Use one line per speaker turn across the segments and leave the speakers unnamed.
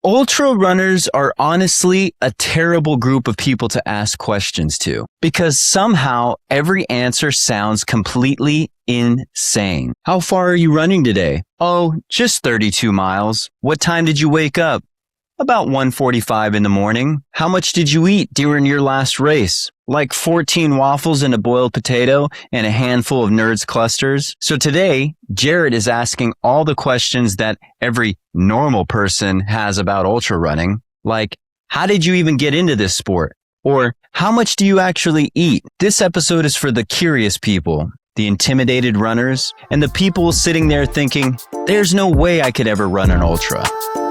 Ultra runners are honestly a terrible group of people to ask questions to because somehow every answer sounds completely insane. How far are you running today? Oh, just 32 miles. What time did you wake up? About 1:45 in the morning. How much did you eat during your last race? Like 14 waffles and a boiled potato and a handful of Nerds clusters. So today, Jarett is asking all the questions that every normal person has about ultra running. Like, how did you even get into this sport? Or how much do you actually eat? This episode is for the curious people, the intimidated runners, and the people sitting there thinking, there's no way I could ever run an ultra.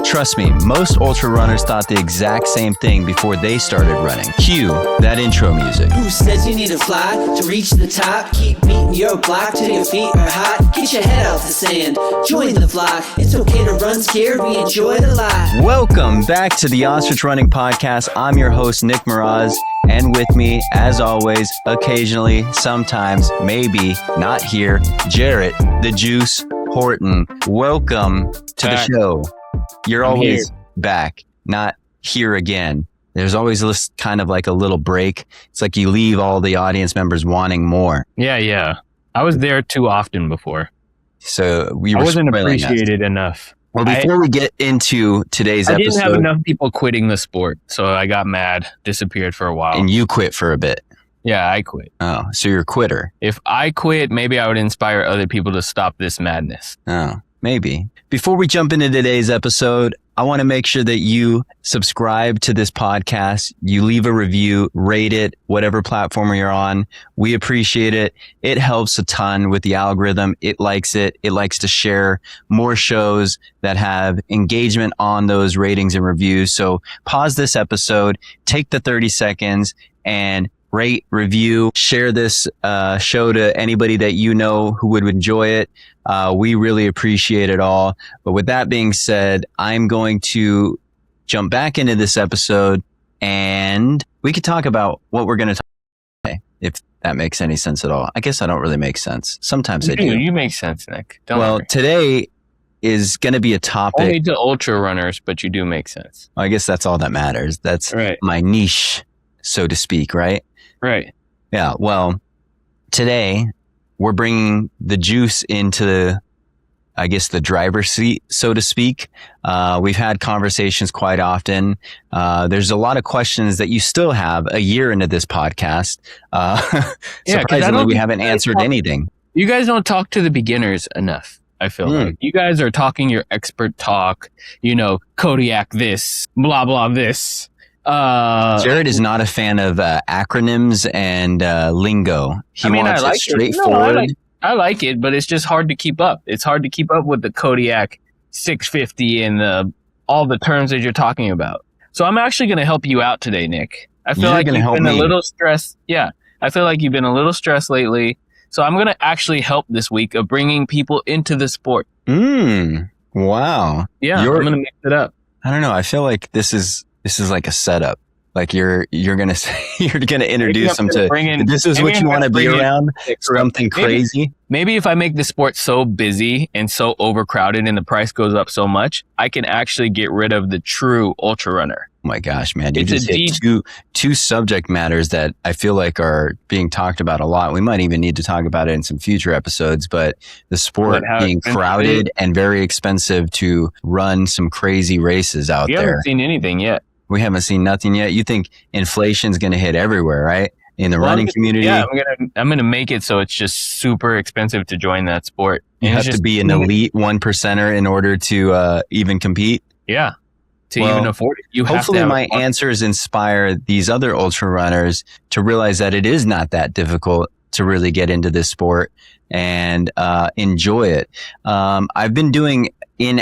Trust me, most ultra runners thought the exact same thing before they started running. Cue that intro music.
Who says you need to fly to reach the top? Keep beating your block till your feet are hot. Get your head out the sand, join the flock. It's okay to run scared, we enjoy it a lot.
Welcome back to the Ostrich Running Podcast. I'm your host, Nick Miraz, and with me, as always, occasionally, sometimes, maybe, not here, Jarett, the Juice Horton. Welcome to the show. You're always back, not here again. There's always this kind of like a little break. It's like you leave all the audience members wanting more.
Yeah. I was there too often before.
So
I wasn't appreciated enough.
Well, before we get into today's episode, I
didn't have enough people quitting the sport, so I got mad, disappeared for a while.
And you quit for a bit.
Yeah, I quit.
Oh, so you're a quitter.
If I quit, maybe I would inspire other people to stop this madness.
Oh, maybe. Before we jump into today's episode, I want to make sure that you subscribe to this podcast. You leave a review, rate it, whatever platform you're on. We appreciate it. It helps a ton with the algorithm. It likes it. It likes to share more shows that have engagement on those ratings and reviews. So pause this episode, take the 30 seconds and rate, review, share this show to anybody that you know who would enjoy it. We really appreciate it all. But with that being said, I'm going to jump back into this episode and we could talk about what we're going to talk about today, if that makes any sense at all. I guess I don't really make sense. Sometimes I do.
You make sense, Nick.
Well, today is going to be a topic.
Only to ultra runners, but you do make sense.
I guess that's all that matters. That's
right.
My niche, so to speak, right?
Right.
Yeah. Well, today we're bringing the juice into, I guess, the driver's seat, so to speak. We've had conversations quite often. There's a lot of questions that you still have a year into this podcast. Surprisingly, we haven't answered anything.
You guys don't talk to the beginners enough. I feel like you guys are talking your expert talk, Kodiak this, blah, blah, this.
Jarett is not a fan of acronyms and lingo. He wants it straightforward.
I like it, but it's just hard to keep up. It's hard to keep up with the Kodiak 650 and all the terms that you're talking about. So I'm actually going to help you out today, Nick. I feel like you've been a little stressed. Yeah, I feel like you've been a little stressed lately. So I'm going to actually help this week of bringing people into the sport.
Wow.
Yeah, I'm going to mix it up.
I don't know. I feel like this is like a setup. Like you're gonna introduce them to this is what you want to be around, something crazy.
Maybe if I make the sport so busy and so overcrowded and the price goes up so much, I can actually get rid of the true ultra runner.
Oh my gosh, man! You just hit two subject matters that I feel like are being talked about a lot. We might even need to talk about it in some future episodes. But the sport being crowded and very expensive to run some crazy races out there.
You haven't seen anything yet.
We haven't seen nothing yet. You think inflation's going to hit everywhere, right? In the running community.
Yeah, I'm gonna make it so it's just super expensive to join that sport.
You have to be an elite 1%er in order to even compete.
Yeah, even afford it. You
hopefully
have to
my answers inspire these other ultra runners to realize that it is not that difficult to really get into this sport and enjoy it. I've been doing in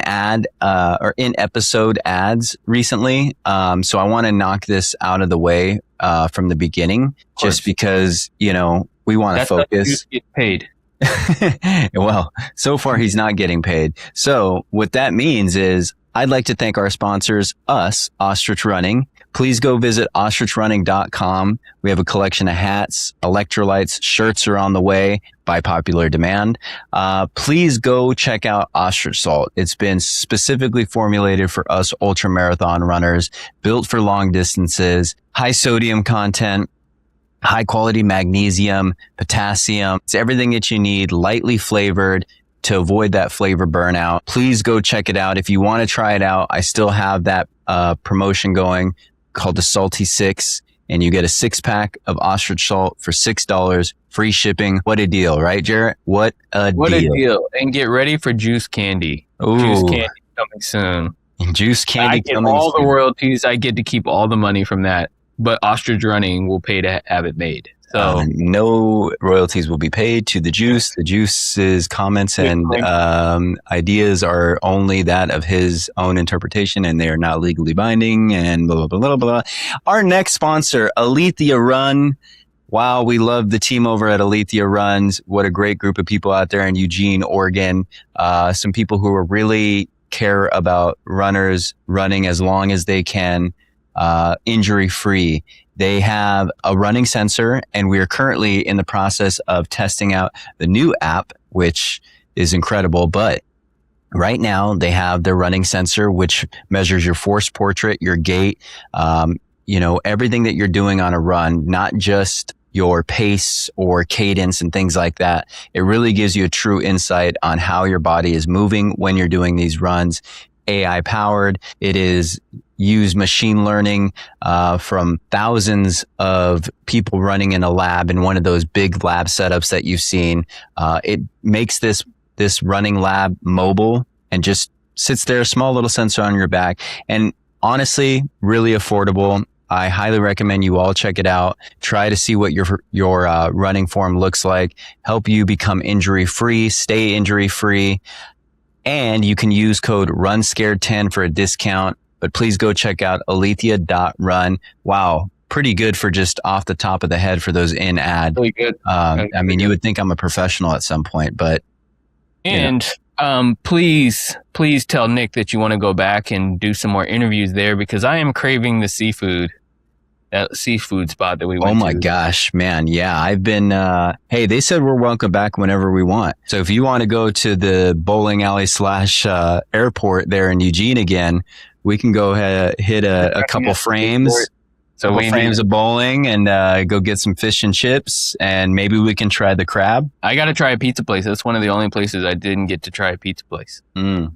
episode ads recently. So I want to knock this out of the way from the beginning, just because, we want to focus.
Get paid.
Well, so far he's not getting paid. So what that means is I'd like to thank our sponsors, us, Ostrich Running, please go visit ostrichrunning.com. We have a collection of hats, electrolytes, shirts are on the way by popular demand. Please go check out Ostrich Salt. It's been specifically formulated for us ultra marathon runners, built for long distances, high sodium content, high quality magnesium, potassium. It's everything that you need, lightly flavored to avoid that flavor burnout. Please go check it out. If you want to try it out, I still have that promotion going called the Salty 6, and you get a 6-pack of Ostrich Salt for $6, free shipping. What a deal, right, Jarett? What a deal.
And get ready for juice candy.
Ooh.
Juice candy coming soon.
Juice candy
I get all the royalties. I get to keep all the money from that. But Ostrich Running will pay to have it made. So
no royalties will be paid to the juice. The juice's comments and ideas are only that of his own interpretation, and they are not legally binding. And blah blah blah blah blah. Our next sponsor, Alethea Run. Wow, we love the team over at Alethea Runs. What a great group of people out there in Eugene, Oregon. Some people who are really care about runners running as long as they can. Injury free. They have a running sensor, and we are currently in the process of testing out the new app, which is incredible. But right now they have their running sensor, which measures your force portrait, your gait, everything that you're doing on a run, not just your pace or cadence and things like that. It really gives you a true insight on how your body is moving when you're doing these runs. AI powered. It is use machine learning from thousands of people running in a lab in one of those big lab setups that you've seen. It makes this running lab mobile and just sits there, a small little sensor on your back. And honestly, really affordable. I highly recommend you all check it out. Try to see what your running form looks like. Help you become injury free, stay injury free. And you can use code RUNSCARED10 for a discount. But please go check out alethea.run. Wow, pretty good for just off the top of the head for those in-ad.
Really good.
You would think I'm a professional at some point, but...
please tell Nick that you want to go back and do some more interviews there, because I am craving that seafood spot that we went to.
Oh my gosh, man. Yeah, I've been, hey, they said we're welcome back whenever we want. So if you want to go to the bowling alley / airport there in Eugene again, we can go ahead, hit a couple frames. So frames of bowling and go get some fish and chips, and maybe we can try the crab.
I got to try a pizza place. That's one of the only places I didn't get to try a pizza place. So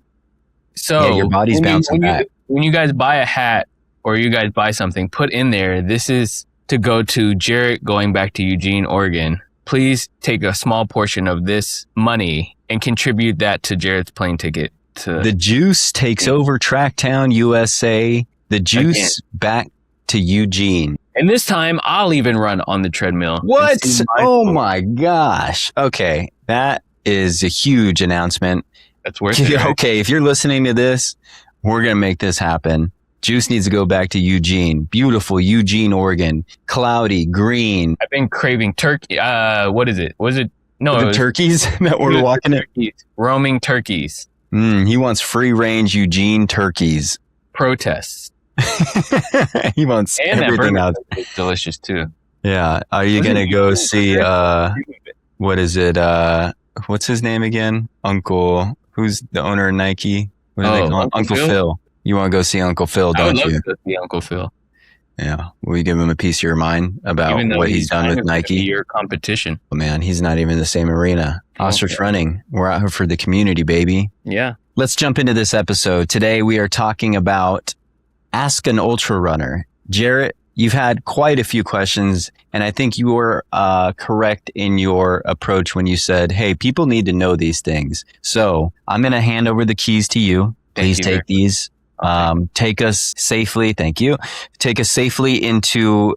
yeah, your body's bouncing back.
When you guys buy a hat or you guys buy something, put in there, this is to go to Jarett going back to Eugene, Oregon. Please take a small portion of this money and contribute that to Jarett's plane ticket.
The juice takes over Tracktown, USA. The juice back to Eugene.
And this time, I'll even run on the treadmill.
What? Oh my gosh. Okay. That is a huge announcement.
That's worth it. Right?
Okay. If you're listening to this, we're going to make this happen. Juice needs to go back to Eugene. Beautiful Eugene, Oregon. Cloudy, green.
I've been craving turkey. What is it? Was it? No,
the turkeys that we're walking in.
Roaming turkeys.
He wants free range Eugene turkeys.
Protests.
He wants
and
everything out.
It's delicious too.
Yeah. Are you going to go see, what is it? What's his name again? Uncle, who's the owner of Nike? What do they call him? Uncle Phil. You want to go see Uncle Phil, don't you? I would love to see
Uncle Phil.
Yeah. Will you give him a piece of your mind about what he's done with Nike?
Your competition.
Oh, man, he's not even in the same arena. Ostrich Running. We're out here for the community, baby.
Yeah.
Let's jump into this episode. Today we are talking about Ask an Ultra Runner. Jarett, you've had quite a few questions, and I think you were correct in your approach when you said, hey, people need to know these things. So I'm going to hand over the keys to you. Please take these. Take us safely. Thank you. Take us safely into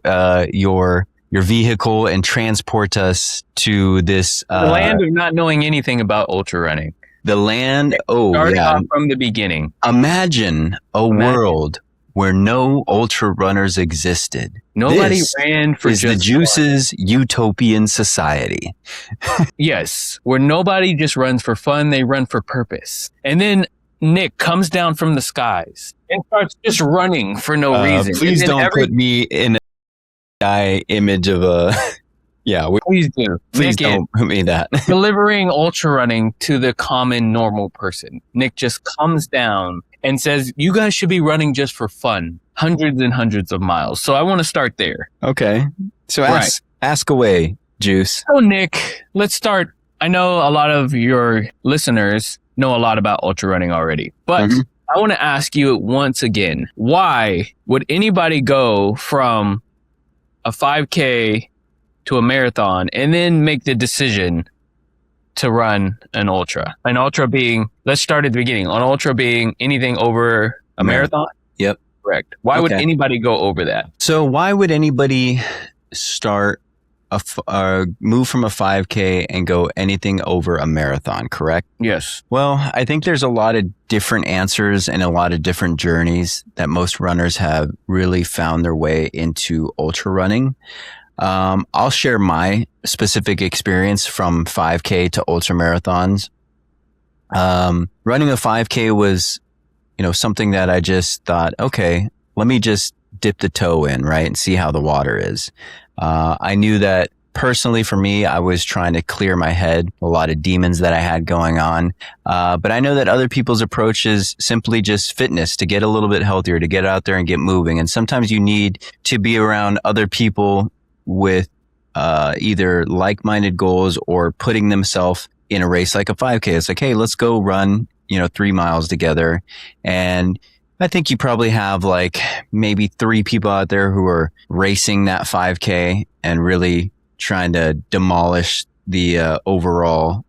your vehicle and transport us to this
the land of not knowing anything about ultra running.
The land.
Start off from the beginning.
Imagine a world where no ultra runners existed.
Nobody ran for just
the Juice's utopian society.
Yes, where nobody just runs for fun, they run for purpose. And then Nick comes down from the skies and starts just running for no reason.
Please don't put me in a guy image of a... Yeah,
please do.
Please don't put me that.
Delivering ultra running to the common normal person. Nick just comes down and says, you guys should be running just for fun. Hundreds and hundreds of miles. So I want to start there.
Okay. So ask away, Juice.
So Nick, let's start. I know a lot of your listeners know a lot about ultra running already, but I want to ask you once again, why would anybody go from a 5K to a marathon and then make the decision to run an ultra? An ultra being, let's start at the beginning, an ultra being anything over a marathon?
Yep.
Correct. Why would anybody go over that?
So why would anybody start move from a 5K and go anything over a marathon, correct?
Yes.
Well, I think there's a lot of different answers and a lot of different journeys that most runners have really found their way into ultra running. I'll share my specific experience from 5K to ultra marathons. Running a 5K was, something that I just thought, okay, let me just dip the toe in, right? And see how the water is. I knew that personally for me, I was trying to clear my head, a lot of demons that I had going on. But I know that other people's approach is simply just fitness, to get a little bit healthier, to get out there and get moving. And sometimes you need to be around other people with either like-minded goals or putting themselves in a race like a 5K. It's like, hey, let's go run, 3 miles together. And I think you probably have like maybe 3 people out there who are racing that 5K and really trying to demolish the overall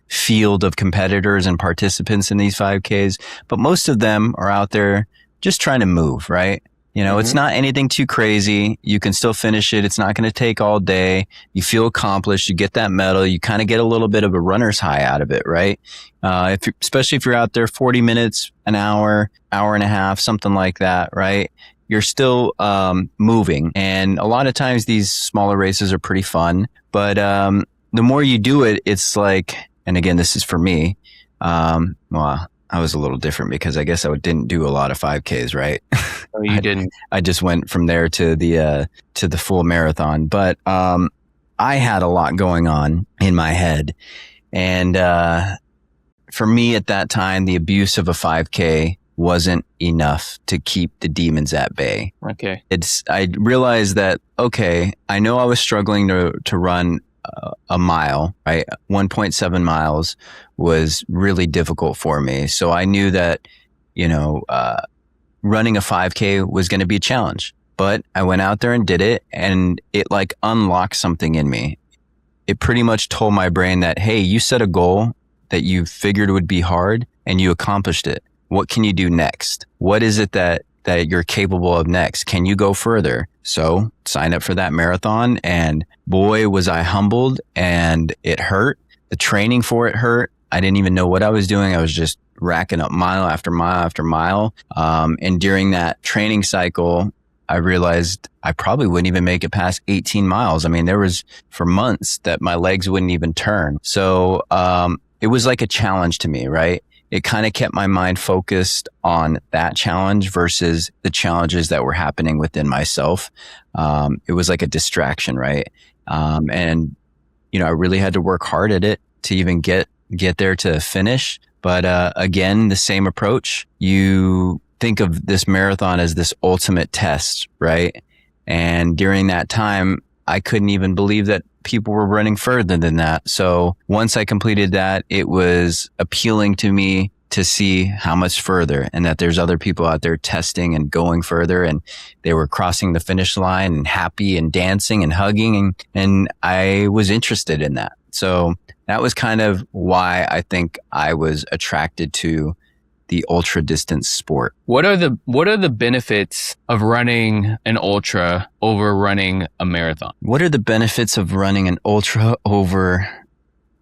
field of competitors and participants in these 5Ks. But most of them are out there just trying to move, right? It's not anything too crazy. You can still finish it. It's not going to take all day. You feel accomplished. You get that medal. You kind of get a little bit of a runner's high out of it, right? Especially if you're out there 40 minutes, an hour, hour and a half, something like that, right? You're still moving. And a lot of times these smaller races are pretty fun. But the more you do it, it's like, and again, this is for me, well, I was a little different because I guess I didn't do a lot of 5Ks, right?
Oh, you didn't.
I just went from there to the full marathon. But I had a lot going on in my head. And for me at that time, the abuse of a 5K wasn't enough to keep the demons at bay.
Okay.
I realized that, okay, I know I was struggling to run a mile, right? 1.7 miles was really difficult for me. So I knew that, running a 5K was going to be a challenge, but I went out there and did it, and it like unlocked something in me. It pretty much told my brain that, hey, you set a goal that you figured would be hard and you accomplished it. What can you do next? What is it that you're capable of next? Can you go further? So signed up for that marathon, and boy, was I humbled, and it hurt. The training for it hurt. I didn't even know what I was doing. I was just racking up mile after mile after mile. And during that training cycle, I realized I probably wouldn't even make it past 18 miles. I mean, there was for months that my legs wouldn't even turn. So it was like a challenge to me, right? It kind of kept my mind focused on that challenge versus the challenges that were happening within myself. It was like a distraction, right? And, I really had to work hard at it to even get there to finish. But again, the same approach. You think of this marathon as this ultimate test, right? And during that time, I couldn't even believe that people were running further than that. So once I completed that, it was appealing to me to see how much further, and that there's other people out there testing and going further, and they were crossing the finish line and happy and dancing and hugging. And I was interested in that. So that was kind of why I think I was attracted to the ultra distance sport.
What are the benefits of running an ultra over running a marathon?
What are the benefits of running an ultra over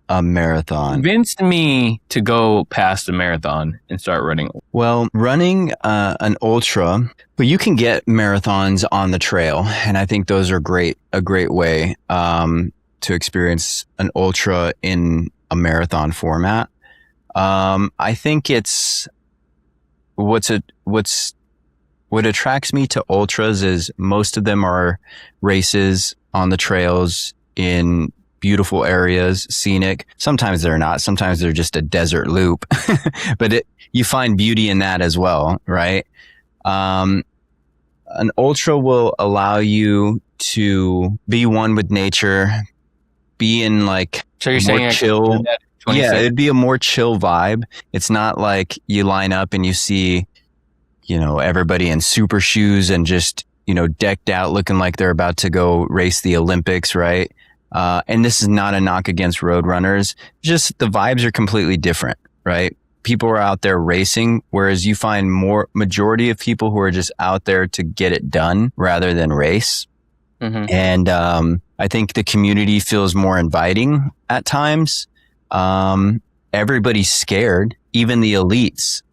a marathon?
Convinced me to go past a marathon and start running.
Well, running an ultra, well, you can get marathons on the trail, and I think those are a great way to experience an ultra in a marathon format. I think it's what attracts me to ultras is most of them are races on the trails in beautiful areas, scenic. Sometimes they're not. Sometimes they're just a desert loop, but you find beauty in that as well, right? An ultra will allow you to be one with nature, be in like
so you're saying
chill. Yeah, it'd be a more chill vibe. It's not like you line up and you see, everybody in super shoes and just, decked out looking like they're about to go race the Olympics, right? And this is not a knock against road runners. Just the vibes are completely different, right? People are out there racing, whereas you find majority of people who are just out there to get it done rather than race. Mm-hmm. And I think the community feels more inviting at times. Everybody's scared, even the elites,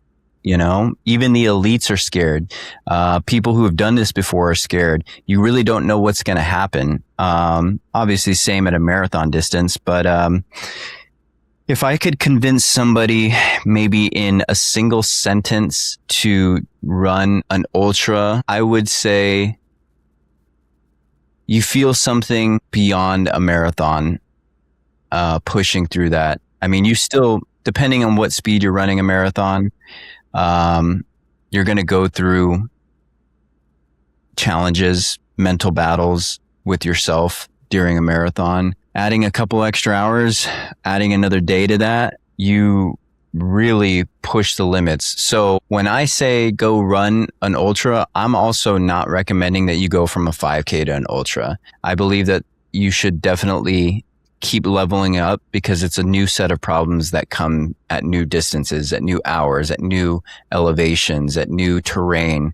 even the elites are scared. People who have done this before are scared. You really don't know what's going to happen. Obviously same at a marathon distance, but, if I could convince somebody maybe in a single sentence to run an ultra, I would say you feel something beyond a marathon, pushing through that. I mean, you still, depending on what speed you're running a marathon, you're going to go through challenges, mental battles with yourself during a marathon. Adding a couple extra hours, adding another day to that, you really push the limits. So when I say go run an ultra, I'm also not recommending that you go from a 5K to an ultra. I believe that you should definitely keep leveling up because it's a new set of problems that come at new distances, at new hours, at new elevations, at new terrain,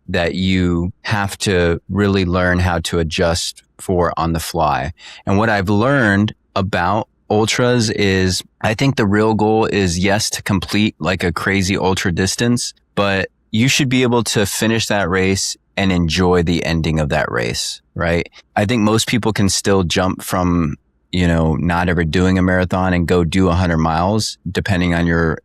that you have to really learn how to adjust for on the fly. And what I've learned about ultras is I think the real goal is, yes, to complete like a crazy ultra distance, but you should be able to finish that race and enjoy the ending of that race, right? I think most people can still jump from, not ever doing a marathon and go do 100 miles, depending on your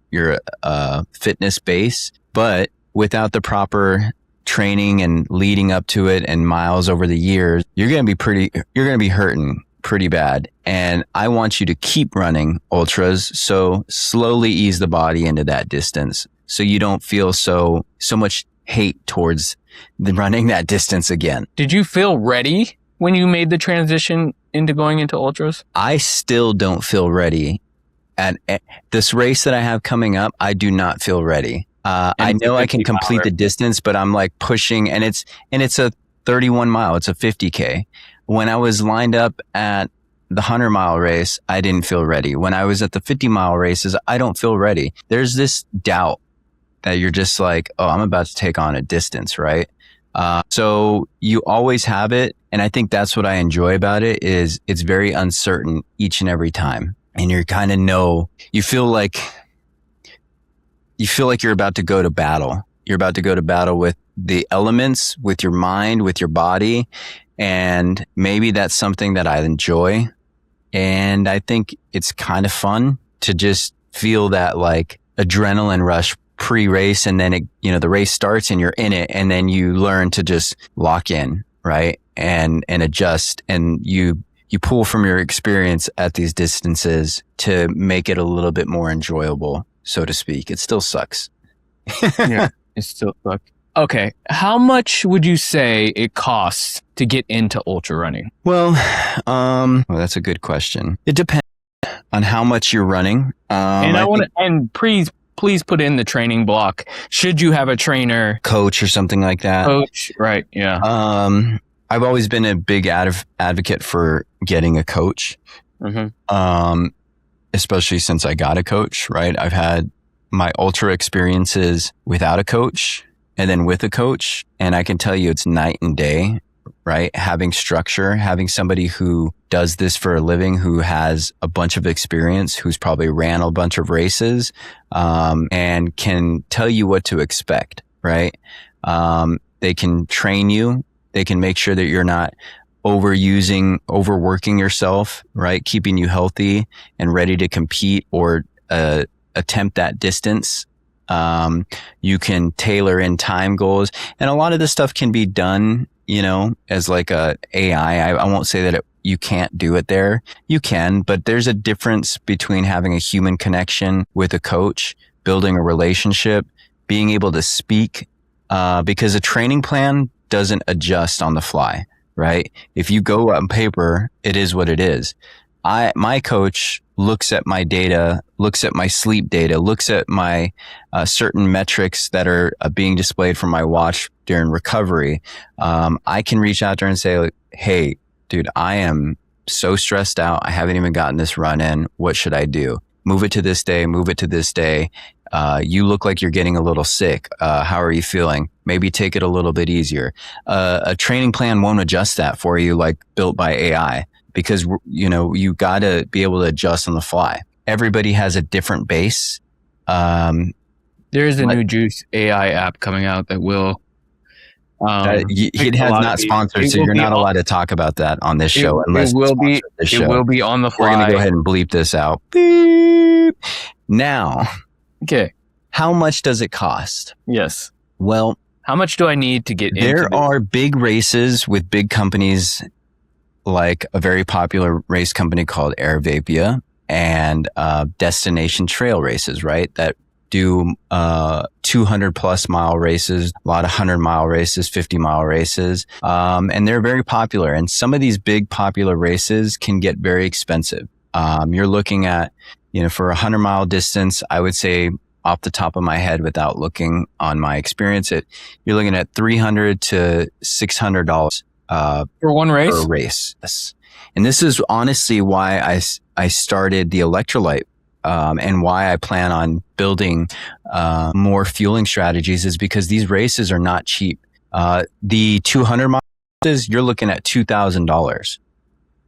fitness base. But without the proper training and leading up to it and miles over the years, you're going to be hurting pretty bad. And I want you to keep running ultras. So slowly ease the body into that distance. So you don't feel so much hate towards running that distance again.
Did you feel ready when you made the transition into going into ultras?
I still don't feel ready. At this race that I have coming up, I do not feel ready. I know I can complete the distance, but I'm like pushing, and it's a 31 mile. It's a 50K. When I was lined up at the 100-mile race, I didn't feel ready. When I was at the 50-mile races, I don't feel ready. There's this doubt that you're just like, oh, I'm about to take on a distance, right? So you always have it. And I think that's what I enjoy about it is it's very uncertain each and every time. And you kind of you feel like you're about to go to battle. You're about to go to battle with the elements, with your mind, with your body. And maybe that's something that I enjoy. And I think it's kind of fun to just feel that like adrenaline rush pre-race. And then the race starts and you're in it. And then you learn to just lock in, right? And adjust. And you pull from your experience at these distances to make it a little bit more enjoyable, so to speak. It still sucks.
Yeah, it still sucks. Okay. How much would you say it costs to get into ultra running?
Well, that's a good question. It depends on how much you're running.
And please put in the training block. Should you have a trainer,
coach or something like that?
Coach, right. Yeah.
I've always been a big advocate for getting a coach. Mm-hmm. Especially since I got a coach, right? I've had my ultra experiences without a coach and then with a coach. And I can tell you it's night and day, right? Having structure, having somebody who does this for a living, who has a bunch of experience, who's probably ran a bunch of races, and can tell you what to expect, right? They can train you. They can make sure that you're not overworking yourself, right? Keeping you healthy and ready to compete or attempt that distance. You can tailor in time goals, and a lot of this stuff can be done, as like a AI. I won't say that you can't do it there. You can, but there's a difference between having a human connection with a coach, building a relationship, being able to speak, because a training plan doesn't adjust on the fly, right? If you go on paper, it is what it is. My coach looks at my data, looks at my sleep data, looks at my certain metrics that are being displayed from my watch during recovery. I can reach out to her and say, like, hey, dude, I am so stressed out. I haven't even gotten this run in. What should I do? Move it to this day, move it to this day. You look like you're getting a little sick. How are you feeling? Maybe take it a little bit easier. A training plan won't adjust that for you, like built by AI. Because, you got to be able to adjust on the fly. Everybody has a different base.
There is a new Juice AI app coming out that will.
It has not sponsored, so you're not allowed to talk about that on this show. Unless
it will be on the fly.
We're going to go ahead and bleep this out. Beep. Now,
okay,
how much does it cost?
Yes.
Well,
how much do I need to get into
There are big races with big companies, like a very popular race company called Airvapia, and destination trail races, right? That do 200 plus mile races, a lot of 100-mile races, 50-mile races. And they're very popular. And some of these big popular races can get very expensive. You're looking at, for a 100-mile distance, I would say off the top of my head, without looking on my experience, you're looking at $300 to $600
for one race?
Per race. Yes. And this is honestly why I started the electrolyte, and why I plan on building more fueling strategies, is because these races are not cheap. The 200 mile races, you're looking at $2,000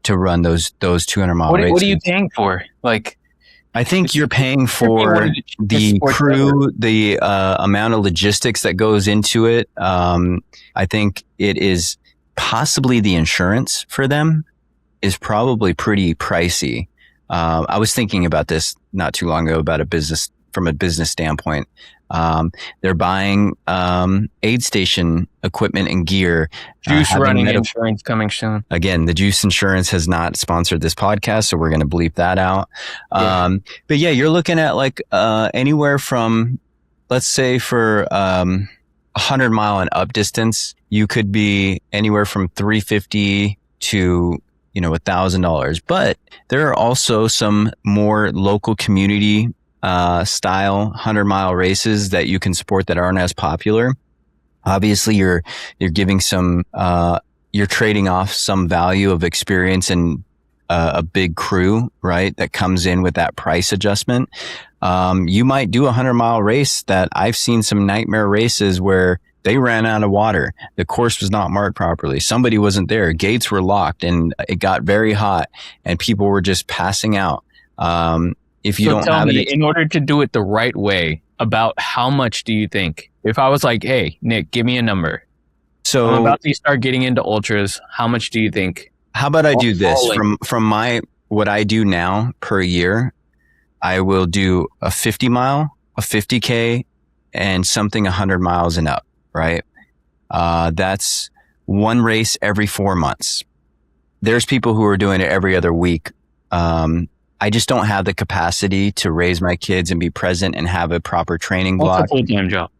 to run those 200 mile races.
What are you paying for? Like,
I think you're paying for the crew, the amount of logistics that goes into it. I think it is possibly the insurance for them is probably pretty pricey. I was thinking about this not too long ago about from a business standpoint. They're buying aid station equipment and gear.
Juice running insurance coming soon.
Again, the Juice insurance has not sponsored this podcast, so we're going to bleep that out. Yeah. But yeah, you're looking at like anywhere from, let's say for 100-mile and up distance, you could be anywhere from $350 to $1,000. But there are also some more local community style 100-mile races that you can support that aren't as popular. Obviously, you're giving some you're trading off some value of experience and a big crew, right? That comes in with that price adjustment. You might do a 100-mile race that I've seen some nightmare races where they ran out of water. The course was not marked properly. Somebody wasn't there. Gates were locked and it got very hot and people were just passing out. If you don't have it,
in order to do it the right way, about how much do you think? If I was like, hey, Nick, give me a number. So I'm about to start getting into ultras. How much do you think?
How about I do this from what I do now per year? I will do a 50-mile, a 50K, and something 100 miles and up, right? That's one race every 4 months. There's people who are doing it every other week. I just don't have the capacity to raise my kids and be present and have a proper training block.
That's a full-time job.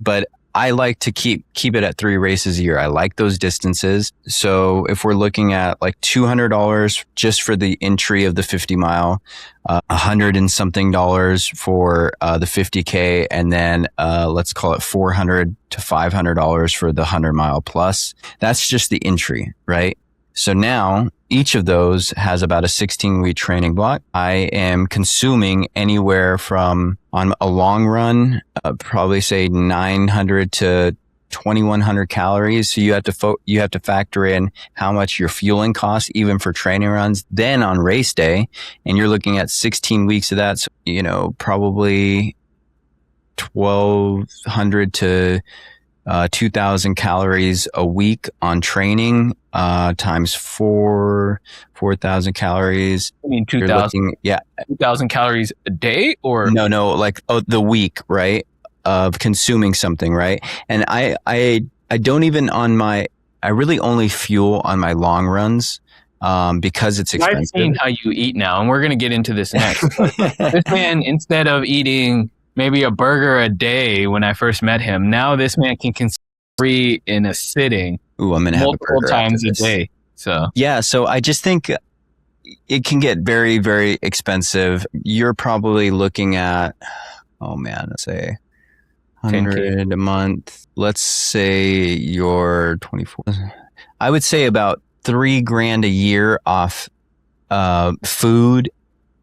But I like to keep it at 3 races a year. I like those distances. So if we're looking at like $200 just for the entry of the 50-mile, $100 and something for the 50K, and then let's call it $400 to $500 for the 100-mile plus. That's just the entry, right? So now each of those has about a 16-week training block. I am consuming anywhere from, on a long run, probably say 900 to 2,100 calories. So you have to factor in how much your fueling costs, even for training runs. Then on race day, and you're looking at 16 weeks of that, so, probably 1,200 to 2,000 calories a week on training, times 4,000 calories.
I mean, 2,000. Yeah. 2,000 calories a day or?
No, like the week, right? Of consuming something, right? And I don't even I really only fuel on my long runs, because it's expensive.
I've seen how you eat now, and we're going to get into this next. This man, instead of eating maybe a burger a day when I first met him, now this man can consume 3 in a sitting.
Ooh, I'm going to have multiple
times a day. So
yeah, so I just think it can get very, very expensive. You're probably looking at, let's say 100 a month. Let's say you're 24. I would say about $3,000 a year off food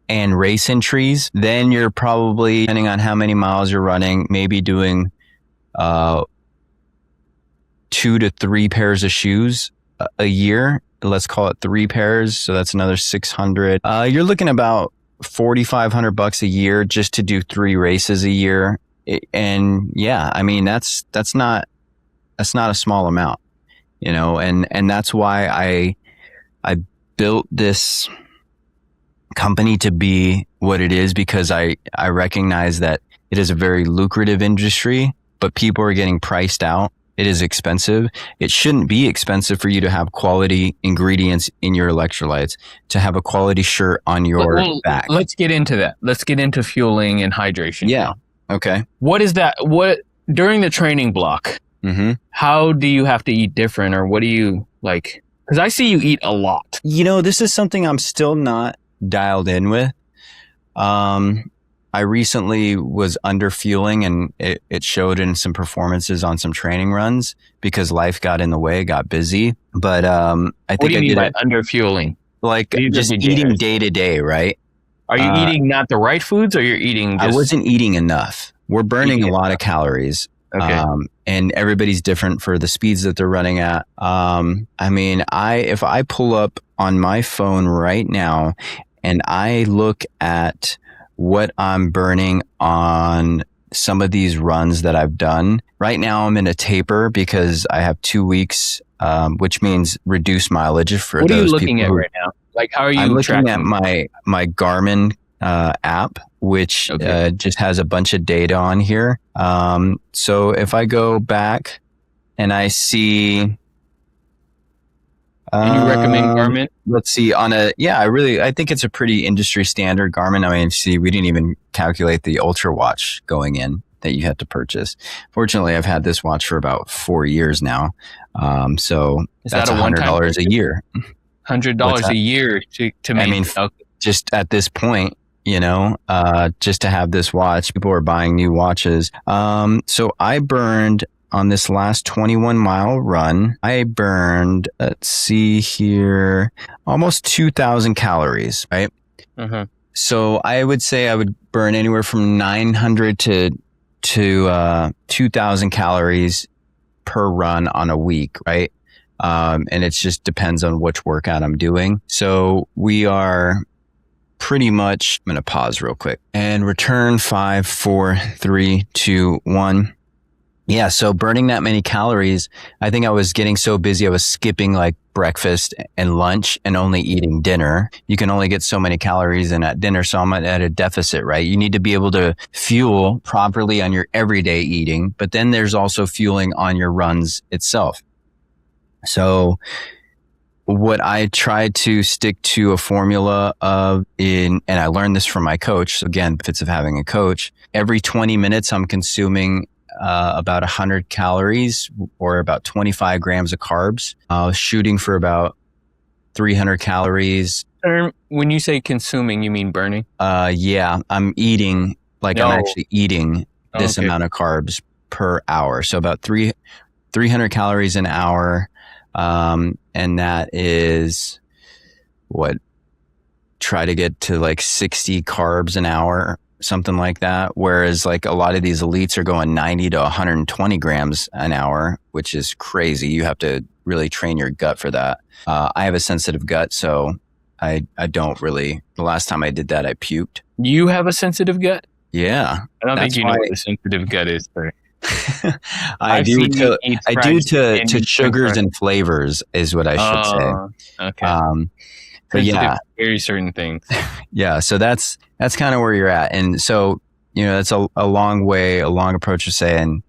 and race entries. Then you're probably, depending on how many miles you're running, maybe doing 2 to 3 pairs of shoes a year. Let's call it 3 pairs. So that's another 600. You're looking about $4,500 a year just to do 3 races a year. And yeah, I mean, that's not a small amount, and that's why I built this company to be what it is, because I recognize that it is a very lucrative industry, but people are getting priced out. It is expensive. It shouldn't be expensive for you to have quality ingredients in your electrolytes, to have a quality shirt on your back.
Let's get into that. Let's get into fueling and hydration.
Yeah. Okay.
What is that? What during the training block?
Mm-hmm.
How do you have to eat different, or what do you like? Because I see you eat a lot.
This is something I'm still not dialed in with. I recently was under fueling, and it showed in some performances on some training runs because life got in the way, got busy. But I think
what do you mean by under fueling?
Like just eating day to day, right?
Are you eating not the right foods, or you're eating
I wasn't eating enough. We're burning a lot of calories.
Okay.
And everybody's different for the speeds that they're running at. If I pull up on my phone right now and I look at what I'm burning on some of these runs that I've done, right now I'm in a taper because I have 2 weeks, which means reduced mileage for those people.
What are you looking at right now? Like, how are you
I'm looking
tracking?
at my Garmin app, which just has a bunch of data on here. So if I go back and I see,
and you recommend Garmin?
Let's see I think it's a pretty industry standard Garmin. I mean, see, we didn't even calculate the Ultra watch going in that you had to purchase. Fortunately, I've had this watch for about 4 years now. So that's $100 a year.
$100 a year to make.
I mean, just at this point, just to have this watch, people are buying new watches. So I burned on this last 21-mile run, let's see here, almost 2,000 calories, right?
Mm-hmm.
So I would say I would burn anywhere from 900 to 2,000 calories per run on a week, right? And it just depends on which workout I'm doing. So we are pretty much, I'm going to pause real quick and return 5, 4, 3, 2, 1. Yeah. So burning that many calories, I think I was getting so busy. I was skipping like breakfast and lunch and only eating dinner. You can only get so many calories in at dinner. So I'm at a deficit, right? You need to be able to fuel properly on your everyday eating, but then there's also fueling on your runs itself. So what I tried to stick to a formula and I learned this from my coach. So again, benefits of having a coach. Every 20 minutes, I'm consuming about 100 calories or about 25 grams of carbs. Shooting for about 300 calories.
When you say consuming, you mean burning?
Yeah, I'm eating, I'm actually eating this amount of carbs per hour. So about 300 calories an hour. And that is try to get to like 60 carbs an hour, something like that. Whereas like a lot of these elites are going 90 to 120 grams an hour, which is crazy. You have to really train your gut for that. I have a sensitive gut, so I don't really, the last time I did that, I puked.
You have a sensitive gut?
Yeah.
I don't think you know what a sensitive gut is.
I do to sugars and flavors is what I should say.
Okay.
But yeah,
very certain things.
Yeah. So that's kind of where you're at. And so, that's a long approach to saying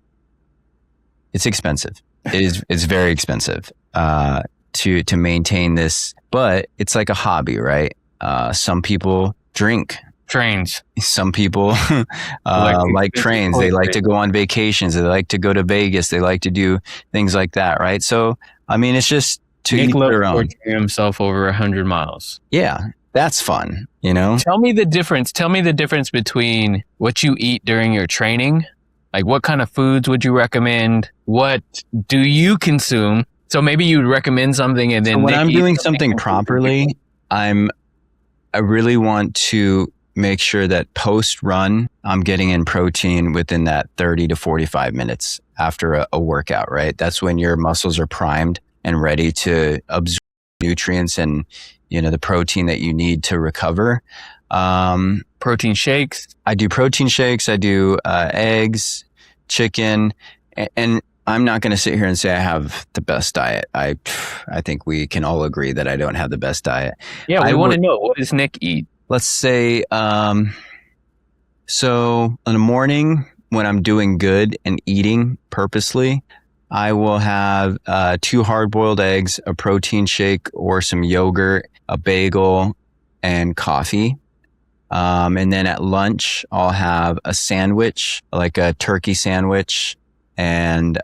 it's expensive. It's very expensive, to maintain this, but it's like a hobby, right? Some people drink.
Trains.
Some people like trains. They like to go on vacations. They like to go to Vegas. They like to do things like that, right? So, I mean, it's just to each their own.
Himself over 100 miles.
Yeah, that's fun,
Tell me the difference. Tell me the difference between what you eat during your training. Like, what kind of foods would you recommend? What do you consume? So maybe you'd recommend something, and then
when I'm doing something properly, I really want to make sure that post run, I'm getting in protein within that 30 to 45 minutes after a workout, right? That's when your muscles are primed and ready to absorb nutrients and, the protein that you need to recover.
Protein shakes.
I do protein shakes. I do eggs, chicken, and I'm not going to sit here and say I have the best diet. I think we can all agree that I don't have the best diet.
Yeah, we want to know, what does Nick eat?
Let's say, so in the morning when I'm doing good and eating purposely, I will have 2 hard-boiled eggs, a protein shake or some yogurt, a bagel, and coffee. And then at lunch, I'll have a sandwich, like a turkey sandwich. And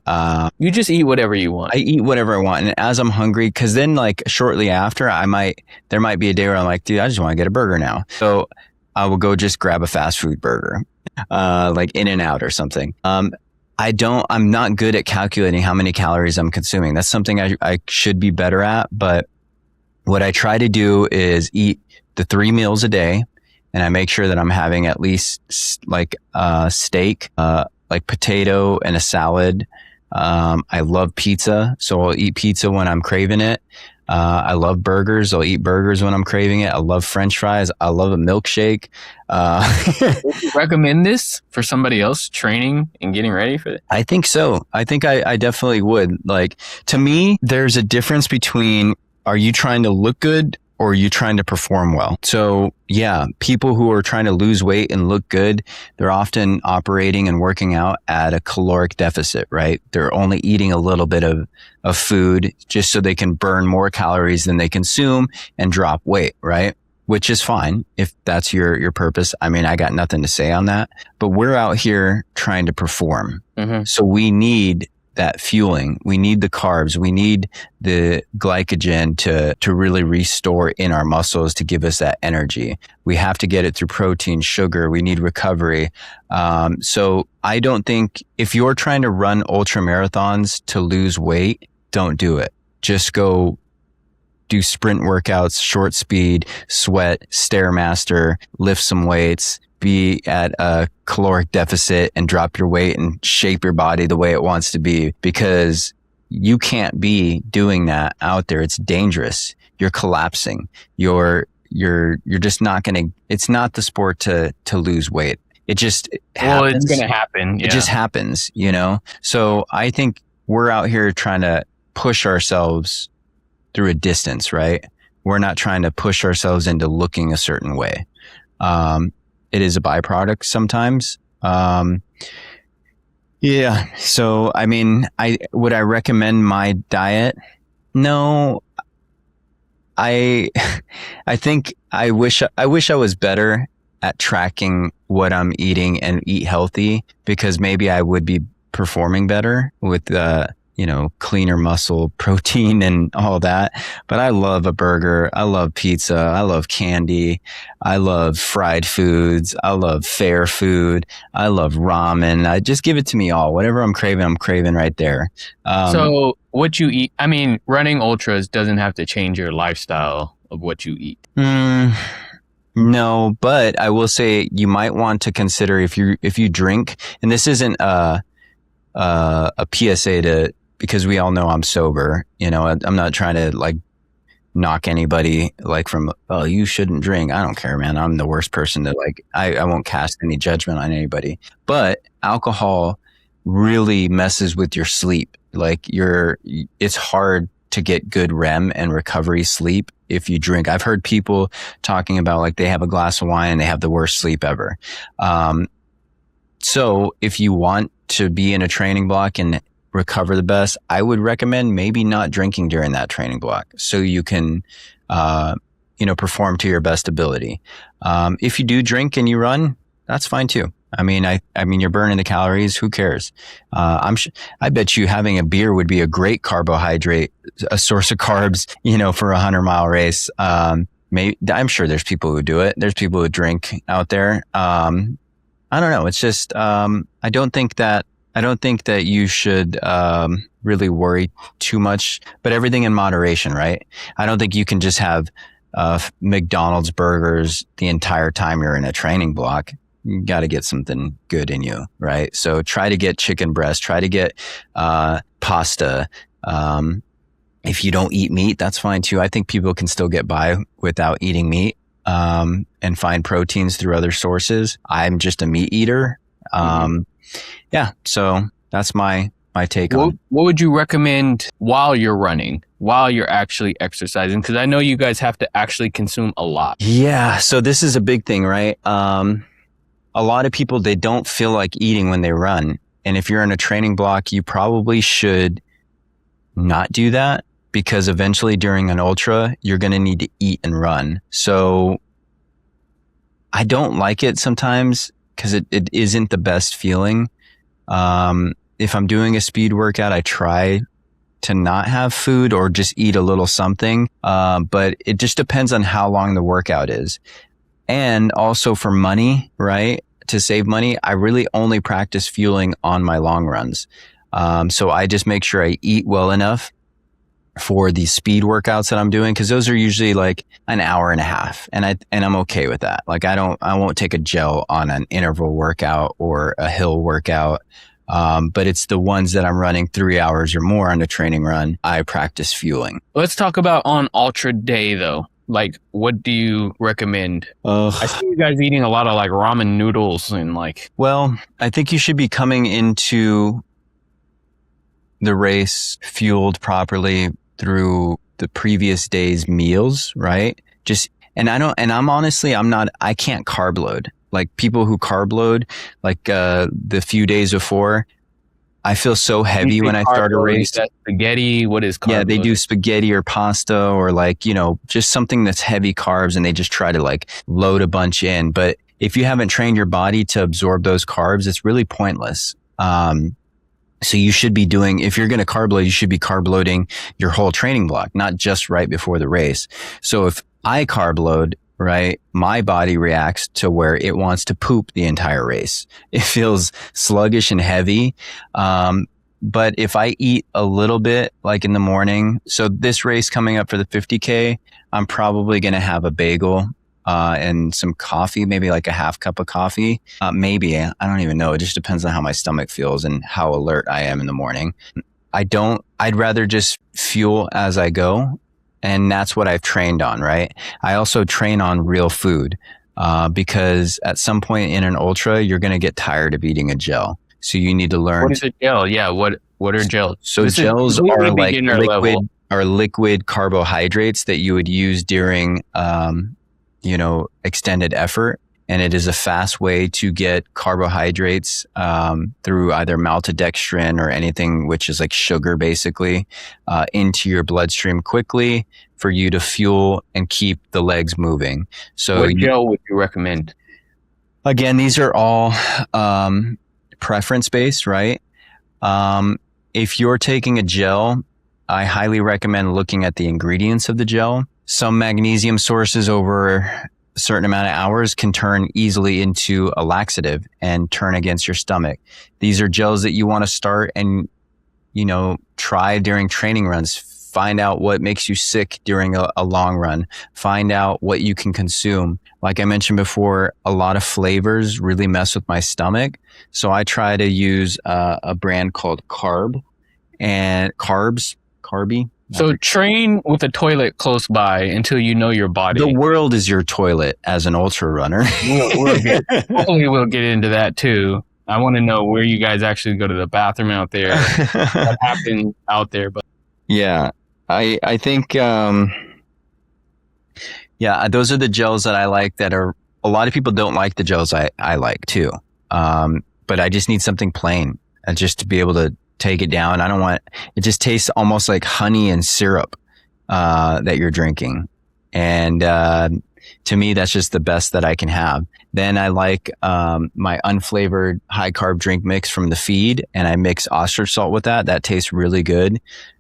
you just eat whatever you want.
I eat whatever I want. And as I'm hungry, because then like shortly after, there might be a day where I'm like, dude, I just want to get a burger now. So I will go just grab a fast food burger, like In-N-Out or something. I'm not good at calculating how many calories I'm consuming. That's something I should be better at. But what I try to do is eat the 3 meals a day. And I make sure that I'm having at least like steak, like potato and a salad. I love pizza, so I'll eat pizza when I'm craving it. I love burgers. I'll eat burgers when I'm craving it. I love French fries. I love a milkshake.
Would you recommend this for somebody else training and getting ready for it?
I think so. I think I definitely would. Like, to me, there's a difference between, are you trying to look good or are you trying to perform well? So yeah, people who are trying to lose weight and look good, they're often operating and working out at a caloric deficit, right? They're only eating a little bit of food just so they can burn more calories than they consume and drop weight, right? Which is fine if that's your purpose. I mean, I got nothing to say on that, but we're out here trying to perform. Mm-hmm. So we need that fueling. We need the carbs. We need the glycogen to really restore in our muscles to give us that energy. We have to get it through protein, sugar. We need recovery. So I don't think if you're trying to run ultra marathons to lose weight, don't do it. Just go do sprint workouts, short speed, sweat, Stairmaster, lift some weights, be at a caloric deficit and drop your weight and shape your body the way it wants to be, because you can't be doing that out there. It's dangerous. You're collapsing. You're just not going to, it's not the sport to lose weight. It just happens.
Well, it's going to happen. Yeah.
It just happens, So I think we're out here trying to push ourselves through a distance, right? We're not trying to push ourselves into looking a certain way. It is a byproduct sometimes. Yeah. So, I mean, would I recommend my diet? No. I think I wish I was better at tracking what I'm eating and eat healthy, because maybe I would be performing better with cleaner muscle, protein and all that. But I love a burger. I love pizza. I love candy. I love fried foods. I love fair food. I love ramen. I just give it to me all. Whatever I'm craving right there.
So what you eat, I mean, running ultras doesn't have to change your lifestyle of what you eat.
No, but I will say you might want to consider if you drink, and this isn't a PSA because we all know I'm sober. I'm not trying to knock anybody from, oh, you shouldn't drink. I don't care, man. I'm the worst person to I won't cast any judgment on anybody. But alcohol really messes with your sleep. Like it's hard to get good REM and recovery sleep if you drink. I've heard people talking about like they have a glass of wine and they have the worst sleep ever. So if you want to be in a training block and recover the best, I would recommend maybe not drinking during that training block so you can, perform to your best ability. If you do drink and you run, that's fine too. I mean, you're burning the calories. Who cares? I bet you having a beer would be a great carbohydrate, a source of carbs, for a 100-mile race. I'm sure there's people who do it. There's people who drink out there. I don't know. It's just, I don't think that you should, really worry too much, but everything in moderation, right? I don't think you can just have, McDonald's burgers the entire time you're in a training block. You got to get something good in you, right? So try to get chicken breast, try to get pasta. If you don't eat meat, that's fine too. I think people can still get by without eating meat and find proteins through other sources. I'm just a meat eater. Yeah, so that's my take on it.
What would you recommend while you're running, while you're actually exercising? Because I know you guys have to actually consume a lot.
Yeah, so this is a big thing, right? A lot of people, they don't feel like eating when they run. And if you're in a training block, you probably should not do that because eventually during an ultra, you're going to need to eat and run. So I don't like it sometimes because it isn't the best feeling. If I'm doing a speed workout, I try to not have food or just eat a little something. But it just depends on how long the workout is. And also for money, right? To save money, I really only practice fueling on my long runs. So I just make sure I eat well enough for the speed workouts that I'm doing, because those are usually like an hour and a half, and I'm okay with that. Like I won't take a gel on an interval workout or a hill workout. But it's the ones that I'm running 3 hours or more on a training run, I practice fueling.
Let's talk about on ultra day though. Like, what do you recommend? I see you guys eating a lot of like ramen noodles and like...
Well, I think you should be coming into the race fueled properly through the previous day's meals, right? I can't carb load. Like people who carb load, like the few days before, I feel so heavy when I start a race.
That spaghetti, what is carb?
Yeah, they do spaghetti or pasta or like, just something that's heavy carbs, and they just try to like load a bunch in. But if you haven't trained your body to absorb those carbs, it's really pointless. So you should be if you're going to carb load, you should be carb loading your whole training block, not just right before the race. So if I carb load, right, my body reacts to where it wants to poop the entire race. It feels sluggish and heavy. But if I eat a little bit, like in the morning, so this race coming up for the 50K, I'm probably going to have a bagel, and some coffee, maybe like a half cup of coffee. Maybe, I don't even know. It just depends on how my stomach feels and how alert I am in the morning. I'd rather just fuel as I go. And that's what I've trained on, right? I also train on real food, because at some point in an ultra, you're going to get tired of eating a gel. So you need to learn.
What is a gel? Yeah. What are gels?
So gels are like liquid carbohydrates that you would use during, extended effort. And it is a fast way to get carbohydrates through either maltodextrin or anything which is like sugar, basically, into your bloodstream quickly for you to fuel and keep the legs moving. So,
what gel would you recommend?
Again, these are all preference based, right? If you're taking a gel, I highly recommend looking at the ingredients of the gel. Some magnesium sources over a certain amount of hours can turn easily into a laxative and turn against your stomach. These are gels that you want to start and, try during training runs. Find out what makes you sick during a long run. Find out what you can consume. Like I mentioned before, a lot of flavors really mess with my stomach. So I try to use a brand called Carby.
So train with a toilet close by until you know your body.
The world is your toilet as an ultra runner.
Hopefully we'll get into that too. I want to know where you guys actually go to the bathroom out there. What happened out there? But
yeah, I think, those are the gels that I like that are, a lot of people don't like the gels I like too. But I just need something plain just to be able to take it down. I don't want, it just tastes almost like honey and syrup, that you're drinking. And, to me, that's just the best that I can have. Then I like, my unflavored high carb drink mix from the feed, and I mix ostrich salt with that. That tastes really good.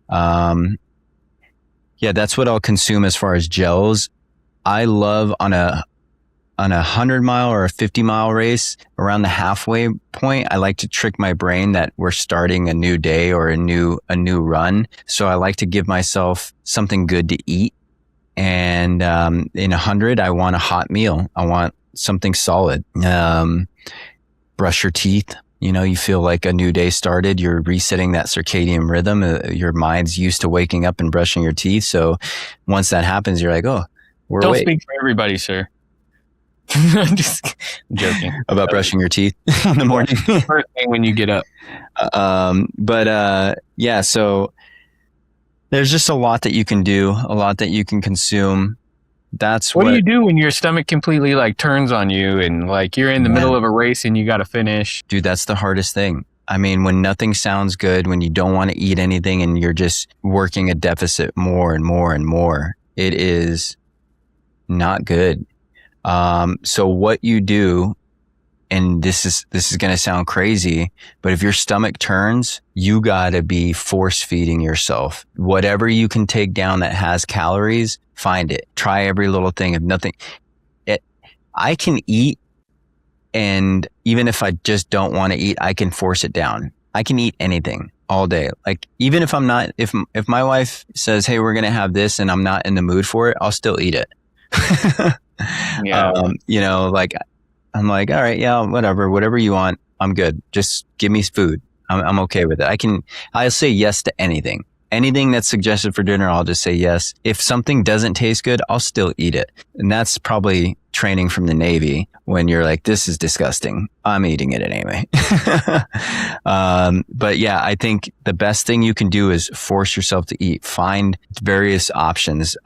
That's what I'll consume as far as gels. I love on a 100-mile or a 50-mile race, around the halfway point, I like to trick my brain that we're starting a new day or a new run. So I like to give myself something good to eat. And in 100, I want a hot meal. I want something solid. Brush your teeth. You know, you feel like a new day started. You're resetting that circadian rhythm. Your mind's used to waking up and brushing your teeth. So once that happens, you're like, oh, we're
Don't
awake.
Speak for everybody, sir. I'm joking.
About brushing your teeth in the morning.
First thing when you get up.
So there's just a lot that you can do, a lot that you can consume. That's
what do you do when your stomach completely like turns on you and like you're in the middle of a race and you got to finish?
Dude, that's the hardest thing. I mean, when nothing sounds good, when you don't want to eat anything and you're just working a deficit more and more and more, it is not good. So what you do, and this is going to sound crazy, but if your stomach turns, you got to be force feeding yourself. Whatever you can take down that has calories, find it. Try every little thing. If nothing, I can eat. And even if I just don't want to eat, I can force it down. I can eat anything all day. Like, even if I'm not, if my wife says, hey, we're going to have this and I'm not in the mood for it, I'll still eat it.
Yeah.
I'm like, all right, yeah, whatever you want. I'm good. Just give me food. I'm okay with it. I'll say yes to anything. Anything that's suggested for dinner, I'll just say yes. If something doesn't taste good, I'll still eat it. And that's probably training from the Navy when you're like, this is disgusting. I'm eating it anyway. But yeah, I think the best thing you can do is force yourself to eat. Find various options.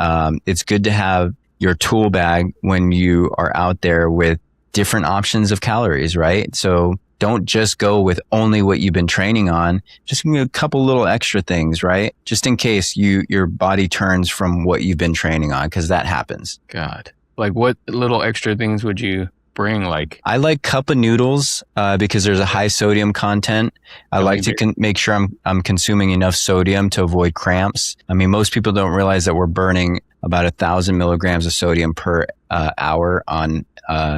It's good to have your tool bag when you are out there with different options of calories, right? So don't just go with only what you've been training on. Just give me a couple little extra things, right? Just in case your body turns from what you've been training on, because that happens.
God. Like, what little extra things would you bring? Like,
I like cup of noodles because there's a high sodium content. I like to make sure I'm consuming enough sodium to avoid cramps. I mean, most people don't realize that we're burning about 1,000 milligrams of sodium per hour on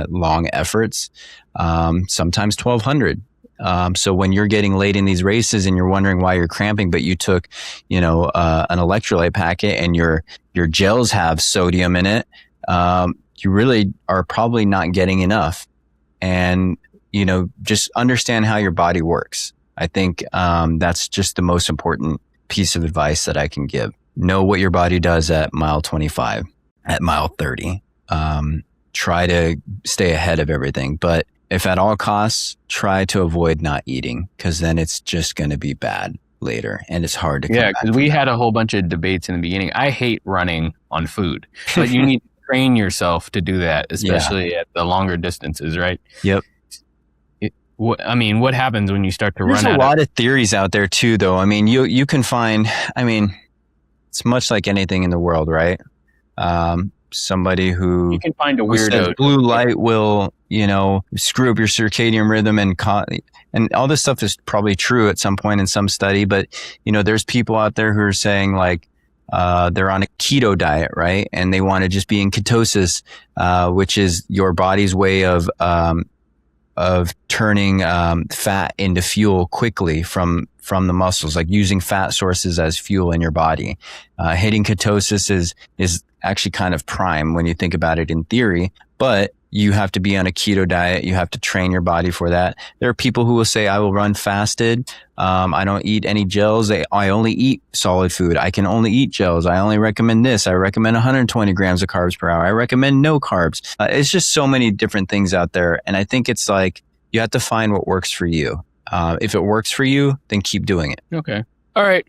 long efforts, sometimes 1,200. So when you're getting late in these races and you're wondering why you're cramping, but you took, an electrolyte packet and your gels have sodium in it, you really are probably not getting enough. And, just understand how your body works. I think that's just the most important piece of advice that I can give. Know what your body does at mile 25, at mile 30. Try to stay ahead of everything. But if at all costs, try to avoid not eating, because then it's just going to be bad later and it's hard to come back.
Because we had a whole bunch of debates in the beginning. I hate running on food, but you need to train yourself to do that, especially at the longer distances, right?
Yep.
What happens when you start to
There's
run out?
There's a lot of theories out there too, though. I mean, you can find, it's much like anything in the world, right? Somebody who
you can find a weirdo.
Blue light will, screw up your circadian rhythm and all this stuff is probably true at some point in some study. But, there's people out there who are saying like, they're on a keto diet, right? And they want to just be in ketosis, which is your body's way of turning fat into fuel quickly from the muscles, like using fat sources as fuel in your body. Hitting ketosis is actually kind of prime when you think about it in theory, but you have to be on a keto diet. You have to train your body for that. There are people who will say, I will run fasted. I don't eat any gels. I only eat solid food. I can only eat gels. I only recommend this. I recommend 120 grams of carbs per hour. I recommend no carbs. It's just so many different things out there. And I think it's like, You have to find what works for you. If it works for you, then keep doing it.
Okay. All right.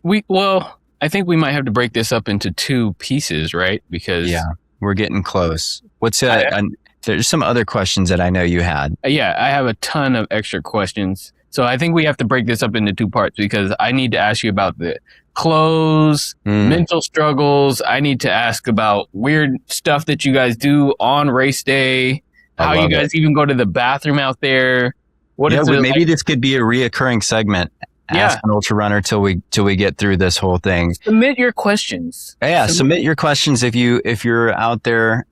I think we might have to break this up into 2 pieces, right? Because
we're getting close. There's some other questions that I know you had.
Yeah, I have a ton of extra questions. So I think we have to break this up into 2 parts because I need to ask you about the clothes, mental struggles. I need to ask about weird stuff that you guys do on race day, how you guys even go to the bathroom out there.
Maybe this could be a reoccurring segment. Ask an ultra runner till we get through this whole thing.
Submit your questions.
Yeah, submit your questions if you're out there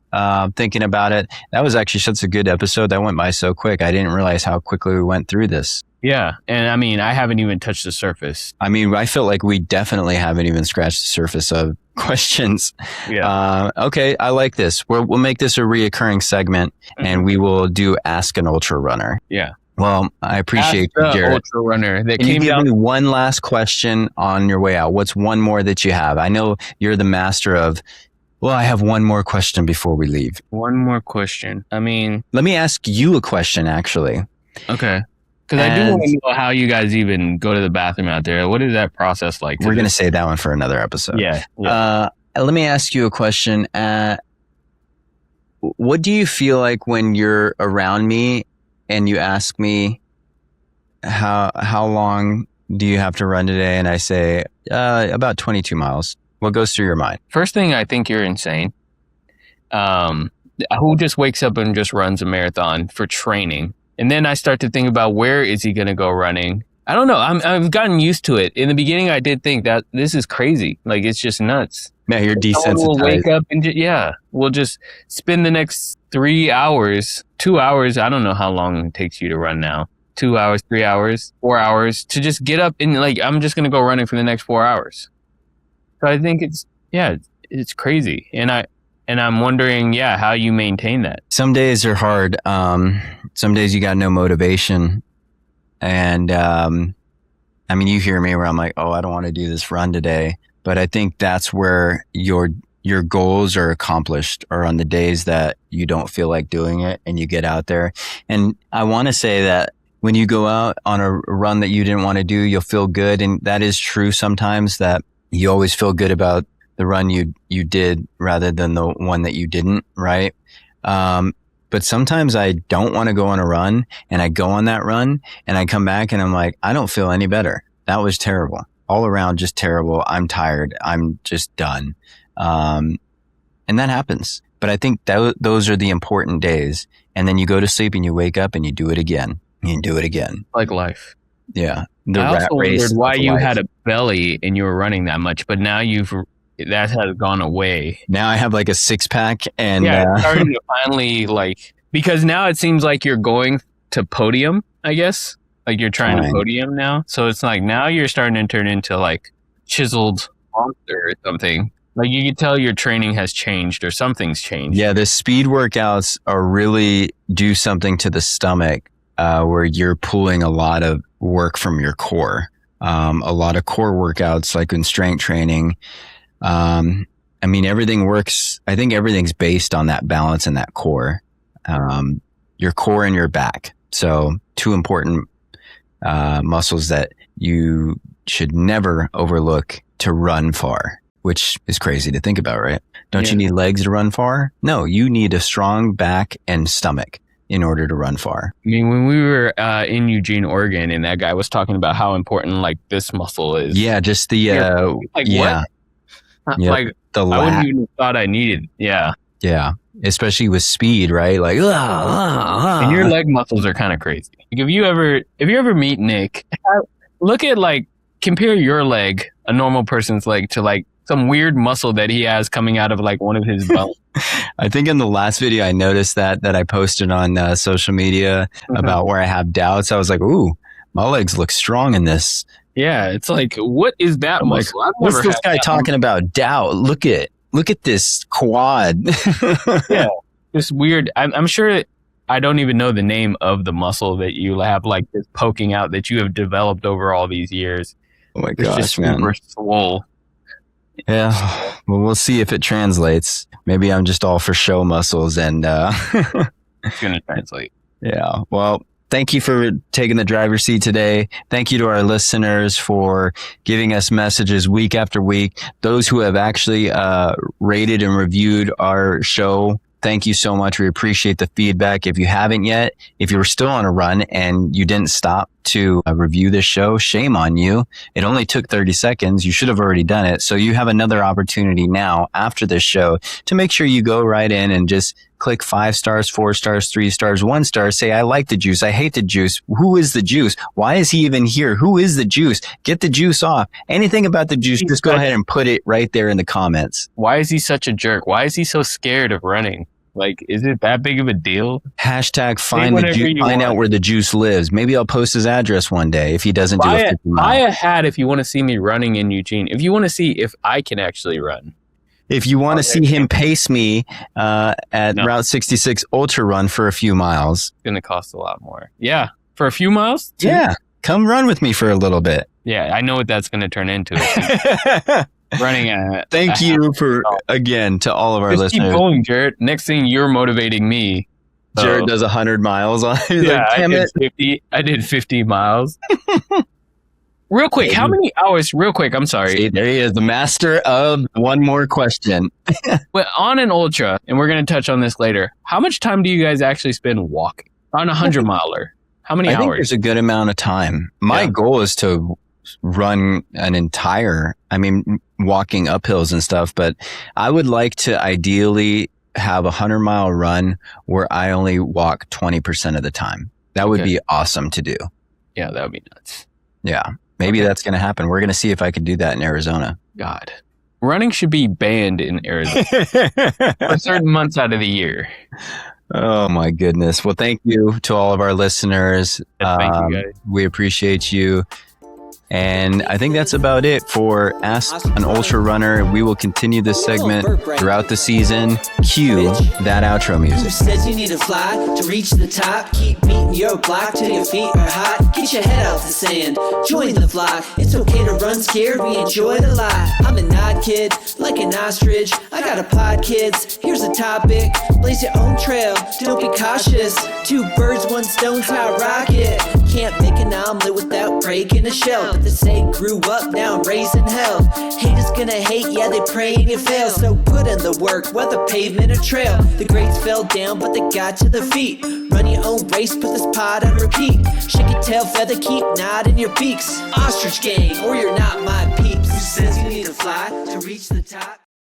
thinking about it. That was actually such a good episode. That went by so quick. I didn't realize how quickly we went through this.
Yeah, and I mean, I haven't even touched the surface.
I mean, I feel like we definitely haven't even scratched the surface of questions.
Yeah.
Okay, I like this. We'll make this a reoccurring segment, and we will do Ask an Ultra Runner.
Yeah.
Well, I appreciate you, Jarett.
Ultra runner that
Can you
came
give
down.
me one last question on your way out? What's one more that you have? I know you're the master of, well, I have one more question before we leave.
One more question. I mean,
let me ask you a question, actually.
Okay. Because I do want to know how you guys even go to the bathroom out there. What is that process like?
We're going to save that one for another episode.
Yeah.
Let me ask you a question. What do you feel like when you're around me and you ask me how long do you have to run today? And I say, about 22 miles. What goes through your mind?
First thing, I think you're insane. Who just wakes up and just runs a marathon for training? And then I start to think about where is he going to go running? I don't know. I've gotten used to it. In the beginning, I did think that this is crazy. Like, it's just nuts.
Yeah, you're desensitized.
We'll wake up and we'll just spend the next 3 hours, 2 hours. I don't know how long it takes you to run now. 2 hours, 3 hours, 4 hours to just get up and I'm just going to go running for the next 4 hours. So I think it's crazy. And I'm wondering, how you maintain that.
Some days are hard. Some days you got no motivation. And, I mean, you hear me where I'm like, oh, I don't want to do this run today. But I think that's where your goals are accomplished, or on the days that you don't feel like doing it and you get out there. And I want to say that when you go out on a run that you didn't want to do, you'll feel good. And that is true sometimes, that you always feel good about the run you did rather than the one that you didn't, right? But sometimes I don't want to go on a run, and I go on that run and I come back and I'm like, I don't feel any better. That was terrible. All around, just terrible. I'm tired. I'm just done. And that happens. But I think those are the important days. And then you go to sleep and you wake up and you do it again. You do it again.
Like life.
Yeah.
I also wondered why you had a belly and you were running that much, but now that has gone away.
Now I have like a 6-pack, and
it's starting to finally because now it seems like you're going to podium, I guess. Like you're trying to podium now. So it's like now you're starting to turn into like chiseled monster or something. Like you can tell your training has changed or something's changed.
Yeah, the speed workouts are really do something to the stomach, where you're pulling a lot of work from your core. A lot of core workouts, like in strength training. I mean, everything works. I think everything's based on that balance in that core, your core and your back. So 2 important muscles that you should never overlook to run far, which is crazy to think about, right? Don't you need legs to run far? No, you need a strong back and stomach in order to run far.
I mean, when we were in Eugene, Oregon, and that guy was talking about how important like this muscle is.
Yeah, just the
what?
Yep,
like
the
I wouldn't even thought I needed. Yeah.
Yeah. Especially with speed, right? Like,
and your leg muscles are kind of crazy. Like if you ever meet Nick, look at compare your leg, a normal person's leg, to like some weird muscle that he has coming out of like one of his bones.
I think in the last video I noticed that I posted on social media about where I have doubts. I was like, ooh, my legs look strong in this.
Yeah, it's like, what is that muscle?
Like, what's this guy talking about? Doubt. Look at this quad.
Yeah, this weird. I'm sure I don't even know the name of the muscle that you have like this poking out that you have developed over all these years.
Oh my gosh, just man!
Super swole.
Yeah, well, we'll see if it translates. Maybe I'm just all for show muscles, and
it's gonna translate.
Yeah. Well, thank you for taking the driver's seat today. Thank you to our listeners for giving us messages week after week. Those who have actually rated and reviewed our show, thank you so much. We appreciate the feedback. If you haven't yet, if you're still on a run and you didn't stop to review this show, shame on you. It only took 30 seconds. You should have already done it. So you have another opportunity now after this show to make sure you go right in and just click 5 stars, 4 stars, 3 stars, 1 star. Say, I like the juice. I hate the juice. Who is the juice? Why is he even here? Who is the juice? Get the juice off. Anything about the juice, just go ahead and put it right there in the comments.
Why is he such a jerk? Why is he so scared of running? Like, is it that big of a deal?
Hashtag find the juice, find out where the juice lives. Maybe I'll post his address one day if he doesn't do a 50 mile.
Buy a hat if you want to see me running in Eugene. If you want to see if I can actually run.
If you want to see him pace me at Route 66 Ultra Run for a few miles.
It's going to cost a lot more. Yeah. For a few miles?
Too? Yeah. Come run with me for a little bit.
Yeah. I know what that's going to turn into. Running at.
Thank you again, to all of our listeners.
Keep going, Jarett. Next thing, you're motivating me.
So. Jarett does 100 miles on.
Yeah, I did 50 miles. Real quick, how many hours? Real quick, I'm sorry.
See, there he is, the master of one more question.
Well, on an ultra, and we're going to touch on this later. How much time do you guys actually spend walking on a 100 miler? How many hours?
I think there's a good amount of time. My goal is to run an entire, walking uphills and stuff, but I would like to ideally have a 100-mile run where I only walk 20% of the time. That would be awesome to do.
Yeah, that would be nuts.
Yeah, maybe that's going to happen. We're going to see if I can do that in Arizona.
God, running should be banned in Arizona for certain months out of the year.
Oh my goodness. Well, thank you to all of our listeners.
Thank you guys.
We appreciate you. And I think that's about it for Ask an Ultra Runner. We will continue this segment throughout the season. Cue that outro music.
Who says you need to fly to reach the top? Keep beating your block till your feet are hot. Get your head out the sand, join the flock. It's okay to run scared, we enjoy it a lot. I'm an odd kid, like an ostrich. I got a pod, kids, here's a topic. Blaze your own trail, don't be cautious. 2 birds, 1 stone's how I rock it. Can't make an omelet without breaking a shell. But they say grew up, now I'm raising hell. Haters gonna hate, yeah, they praying you fail. So put in the work, whether pavement or trail. The grades fell down, but they got to the feet. Run your own race, put this pod on repeat. Shake your tail feather, keep nodding your beaks. Ostrich gang, or you're not my peeps. Who says you need to fly to reach the top?